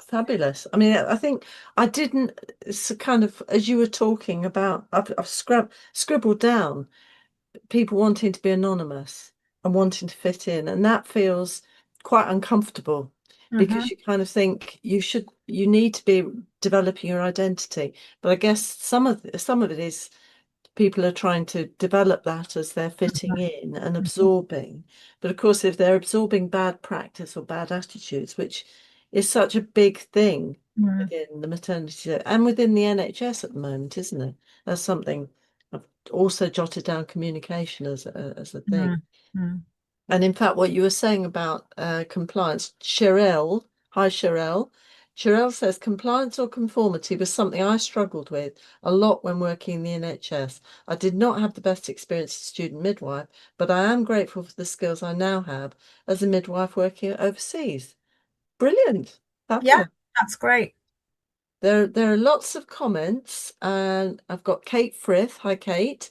fabulous. I mean, I think I didn't. It's kind of as you were talking about. I've scribbled down people wanting to be anonymous and wanting to fit in, and that feels quite uncomfortable because Mm-hmm. you kind of think you need to be developing your identity. But I guess some of it is people are trying to develop that as they're fitting in and absorbing. But of course, if they're absorbing bad practice or bad attitudes, which is such a big thing Mm-hmm. within the maternity and within the NHS at the moment, isn't it? That's something I've also jotted down communication as a thing. Mm-hmm. And in fact, what you were saying about compliance, Cheryl, hi Cheryl. Cheryl says compliance or conformity was something I struggled with a lot when working in the NHS. I did not have the best experience as a student midwife, but I am grateful for the skills I now have as a midwife working overseas. Brilliant. Yeah, Fabulous. that's great. There are lots of comments, and I've got Kate Frith. Hi, Kate,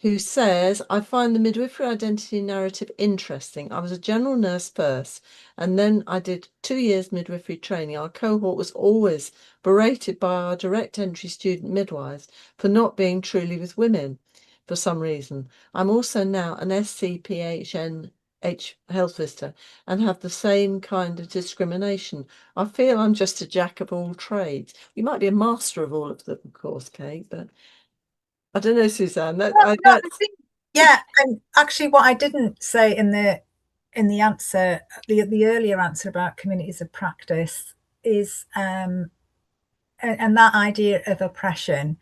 who says, I find the midwifery identity narrative interesting. I was a general nurse first, and then I did 2 years midwifery training. Our cohort was always berated by our direct entry student midwives for not being truly with women for some reason. I'm also now an SCPHNH health visitor and have the same kind of discrimination. I feel I'm just a jack of all trades. You might be a master of all of them, of course, Kate, but I don't know, Suzanne. No, I think yeah, and actually, what I didn't say in the answer, the earlier answer about communities of practice is and that idea of oppression.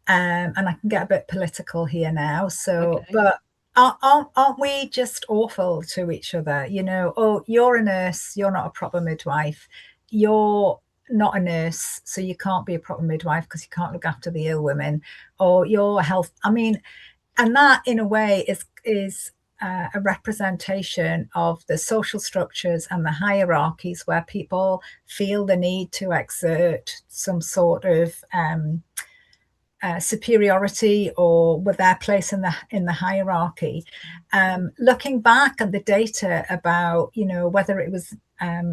And I can get a bit political here now. So, Okay. but aren't we just awful to each other? You know, oh, you're a nurse, you're not a proper midwife. You're not a nurse, so you can't be a proper midwife because you can't look after the ill women. Or you're health. I mean, and that in a way is a representation of the social structures and the hierarchies where people feel the need to exert some sort of superiority or with their place in the hierarchy. Looking back at the data about whether it was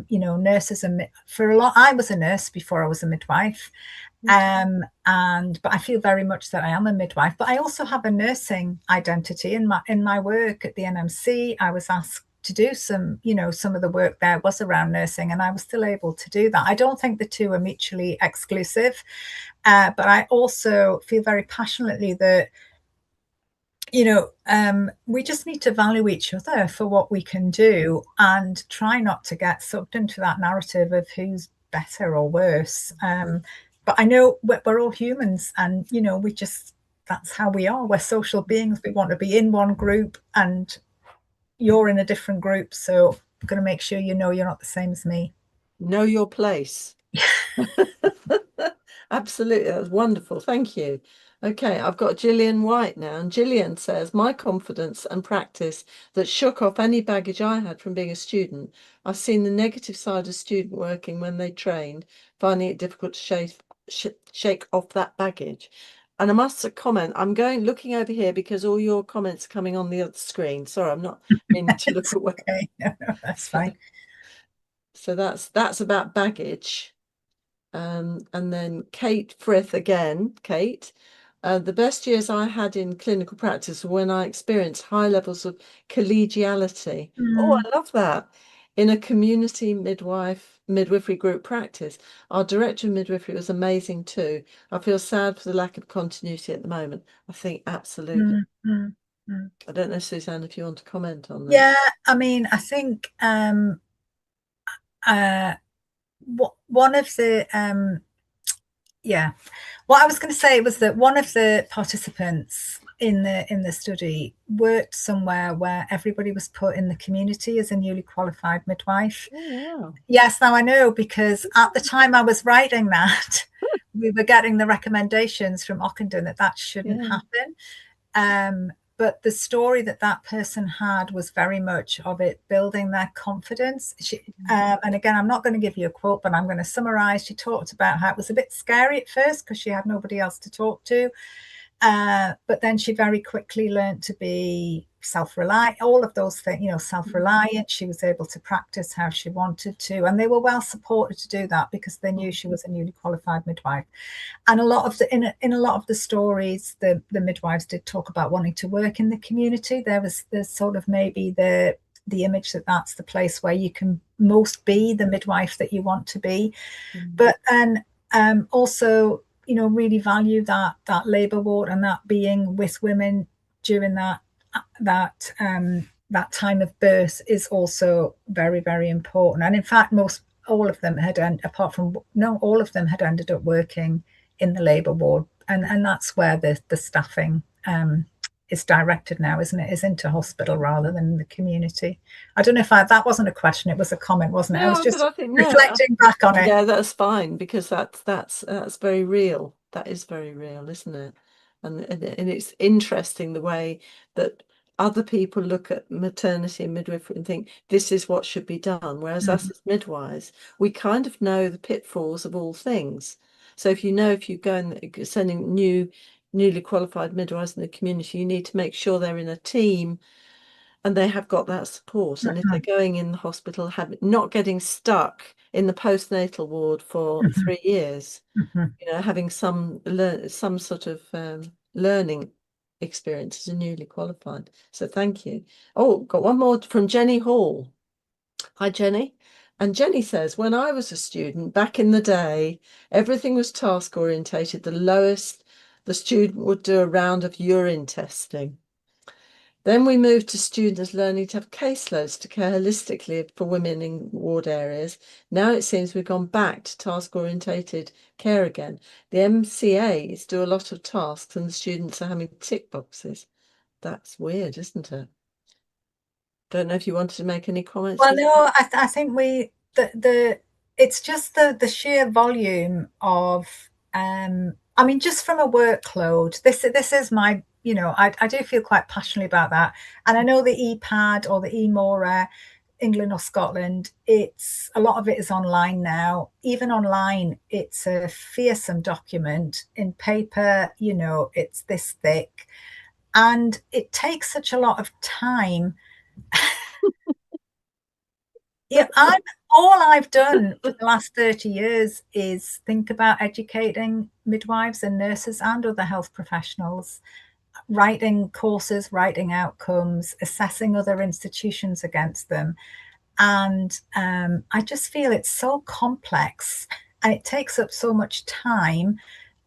nurses and for a lot, I was a nurse before I was a midwife. But I feel very much that I am a midwife. But I also have a nursing identity in my work at the NMC. I was asked to do some of the work there was around nursing, and I was still able to do that. I don't think the two are mutually exclusive, but I also feel very passionately that we just need to value each other for what we can do and try not to get sucked into that narrative of who's better or worse. But I know we're all humans, and that's how we are. We're social beings. We want to be in one group, and you're in a different group. So I'm going to make sure you're not the same as me. Know your place. Absolutely. That's wonderful. Thank you. Okay, I've got Gillian White now, and Gillian says, my confidence and practice that shook off any baggage I had from being a student. I've seen the negative side of student working when they trained, finding it difficult to shake off that baggage. And I must comment, I'm looking over here because all your comments are coming on the other screen. Sorry, I'm not meaning to look away. Okay, no, that's fine. So that's about baggage. And then Kate Frith again, Kate. The best years I had in clinical practice were when I experienced high levels of collegiality. Oh, Mm, I love that. In a community midwifery group practice. Our director of midwifery was amazing too. I feel sad for the lack of continuity at the moment. I think absolutely. mm, mm, mm. I don't know, Suzanne, if you want to comment on that. Yeah, I mean, I think uh, one of the yeah, what I was going to say was that one of the participants in the study worked somewhere where everybody was put in the community as a newly qualified midwife. Oh, wow. Yes, now I know because at the time I was writing that, we were getting the recommendations from Ockenden that shouldn't Yeah. happen. but the story that that person had was very much of it building their confidence. And again, I'm not going to give you a quote, but I'm going to summarize. She talked about how it was a bit scary at first because she had nobody else to talk to. But then she very quickly learned to be self-reliant, all of those things, self-reliant. She was able to practice how she wanted to, and they were well supported to do that because they knew she was a newly qualified midwife. And a lot of in a lot of the stories, the midwives did talk about wanting to work in the community. There's sort of maybe the image that that's the place where you can most be the midwife that you want to be. But then also, really value that labour ward and that being with women during that time of birth is also very, very important. And in fact, all of them had ended up working in the labour ward, and that's where the staffing is directed now, isn't it? Is into hospital rather than the community. I don't know if that wasn't a question; it was a comment, wasn't it? I was No, but just I think reflecting back on it. yeah, that's fine because that's very real. That is very real, isn't it? And it's interesting the way that other people look at maternity and midwifery and think this is what should be done, whereas us as midwives, we kind of know the pitfalls of all things. So if you go and sending newly qualified midwives in the community, you need to make sure they're in a team and they have got that support. And if they're going in the hospital, not getting stuck in the postnatal ward for 3 years, having some sort of learning experience as a newly qualified. So thank you. Oh, got one more from Jenny Hall. Hi, Jenny. And Jenny says, when I was a student back in the day, everything was task orientated. The lowest, the student would do a round of urine testing. Then we moved to students learning to have caseloads to care holistically for women in ward areas. Now it seems we've gone back to task-orientated care again. The MCAs do a lot of tasks and the students are having tick boxes. That's weird, isn't it? Don't know if you wanted to make any comments. Well, no, I think it's just the sheer volume of I mean, just from a workload. This is my, I do feel quite passionately about that. And I know the EPAD or the EMORA, England or Scotland, it's a lot of it is online now. Even online, it's a fearsome document. In paper, it's this thick. And it takes such a lot of time. Yeah, all I've done for the last 30 years is think about educating midwives and nurses and other health professionals, writing courses, writing outcomes, assessing other institutions against them. And I just feel it's so complex and it takes up so much time.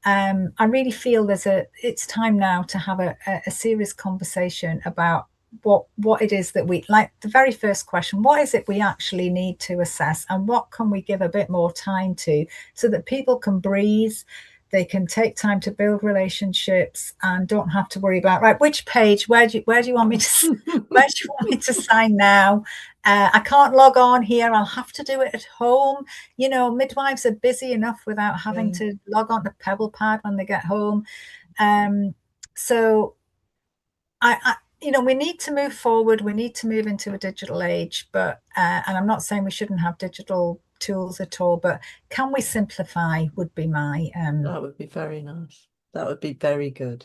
I really feel it's time now to have a serious conversation about what it is that we like. The very first question, what is it we actually need to assess and what can we give a bit more time to so that people can breathe, they can take time to build relationships and don't have to worry about, right, which page, where do you want me to where do you want me to sign now? I can't log on here, I'll have to do it at home. Midwives are busy enough without having to log on to PebblePad when they get home. So we need to move forward. We need to move into a digital age, but and I'm not saying we shouldn't have digital tools at all, but can we simplify would be my that would be very nice. That would be very good.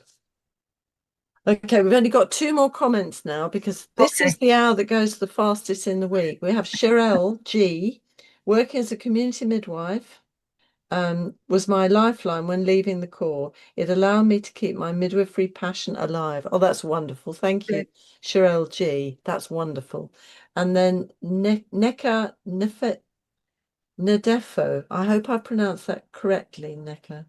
Okay, we've only got 2 more comments now because this is the hour that goes the fastest in the week. We have Cheryl G, working as a community midwife, was my lifeline when leaving the Corps. It allowed me to keep my midwifery passion alive. Oh, that's wonderful. Thank you, Cheryl G. That's wonderful. And then Neka Nadefo. I hope I pronounced that correctly, Neka.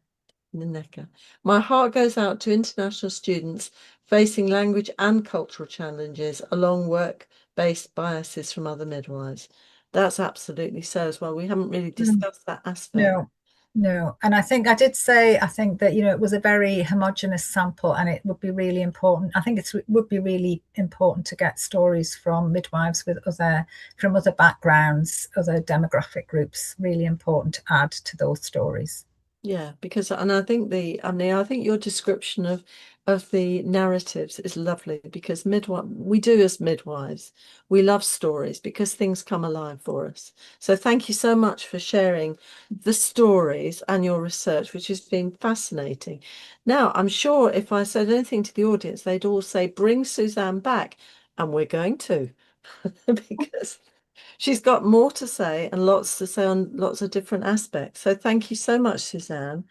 My heart goes out to international students facing language and cultural challenges along work-based biases from other midwives. That's absolutely so as well. We haven't really discussed that aspect. No. And I think that, it was a very homogenous sample and it would be really important. I think it would be really important to get stories from midwives from other backgrounds, other demographic groups, really important to add to those stories. Yeah, because and I think I think your description of the narratives is lovely because midwife we do as midwives. We love stories because things come alive for us. So thank you so much for sharing the stories and your research, which has been fascinating. Now, I'm sure if I said anything to the audience, they'd all say, bring Suzanne back, and we're going to because she's got more to say and lots to say on lots of different aspects. So thank you so much, Suzanne.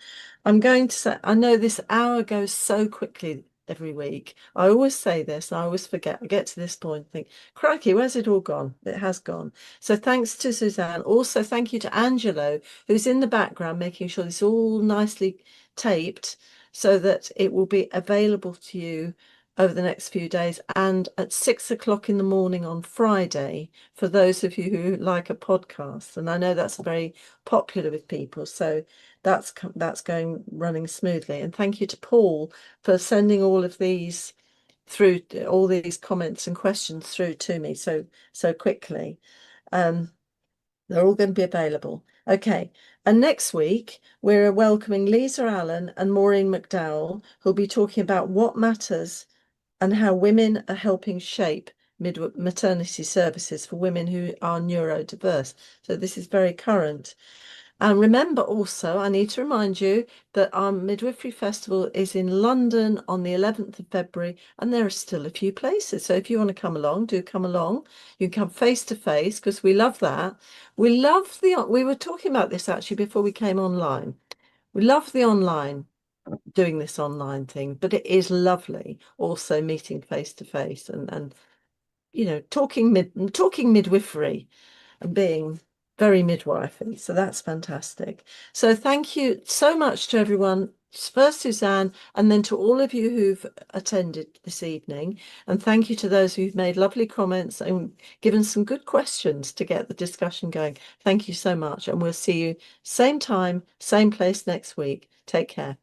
I'm going to say, I know this hour goes so quickly every week. I always say this, I always forget. I get to this point and think, crikey, where's it all gone? It has gone. So thanks to Suzanne. Also, thank you to Angelo, who's in the background, making sure this all nicely taped so that it will be available to you over the next few days and at 6 o'clock in the morning on Friday for those of you who like a podcast. And I know that's very popular with people. So that's going running smoothly. And thank you to Paul for sending all of these through, all these comments and questions through to me so quickly. Um, they're all going to be available. Okay. And next week, we're welcoming Lisa Allen and Maureen McDowell, who'll be talking about what matters and how women are helping shape maternity services for women who are neurodiverse. So this is very current. And remember also, I need to remind you that our Midwifery Festival is in London on the 11th of February, and there are still a few places. So if you want to come along, do come along. You can come face to face because we love that. We were talking about this actually before we came online. We love the online, doing this online thing, but it is lovely also meeting face to face and talking midwifery and being very midwifey. So that's fantastic. So thank you so much to everyone. First, Suzanne, and then to all of you who've attended this evening. And thank you to those who've made lovely comments and given some good questions to get the discussion going. Thank you so much. And we'll see you same time, same place next week. Take care.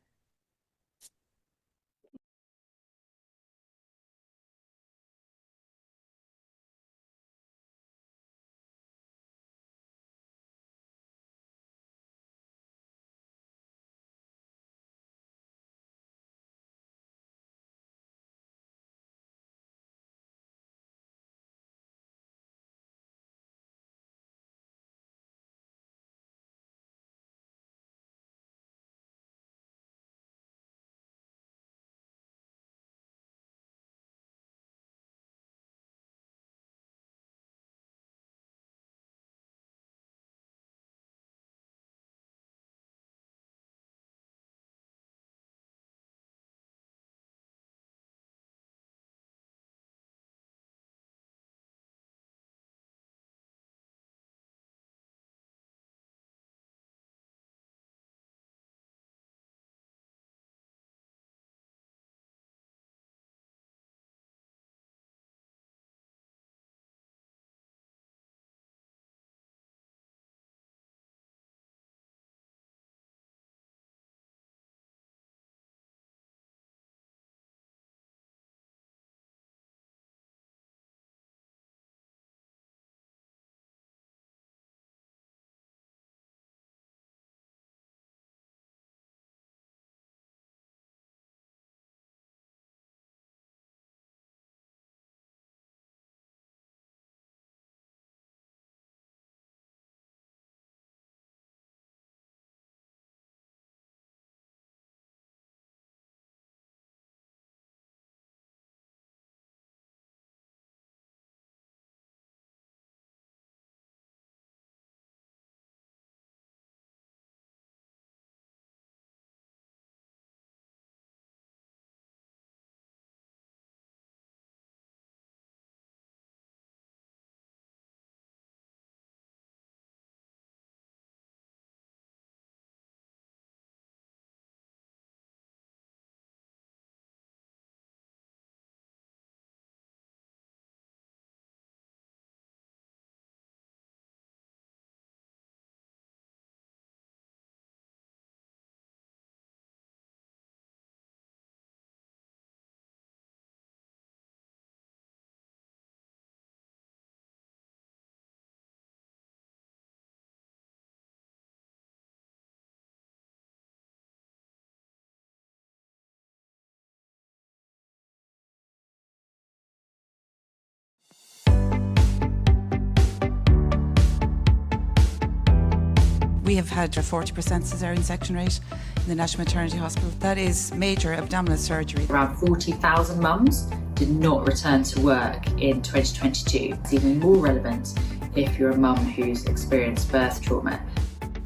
We have had a 40% caesarean section rate in the National Maternity Hospital. That is major abdominal surgery. Around 40,000 mums did not return to work in 2022. It's even more relevant if you're a mum who's experienced birth trauma.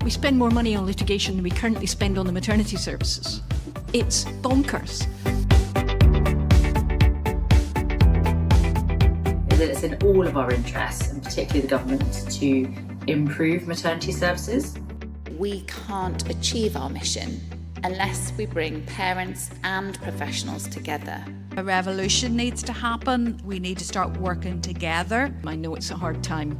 We spend more money on litigation than we currently spend on the maternity services. It's bonkers. That it's in all of our interests, and particularly the government, to improve maternity services. We can't achieve our mission unless we bring parents and professionals together. A revolution needs to happen. We need to start working together. I know it's a hard time,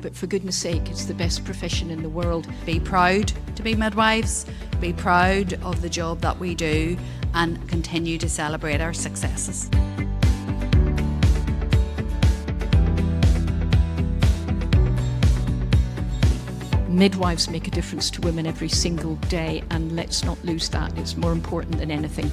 but for goodness sake, it's the best profession in the world. Be proud to be midwives, be proud of the job that we do, and continue to celebrate our successes. Midwives make a difference to women every single day, and let's not lose that. It's more important than anything.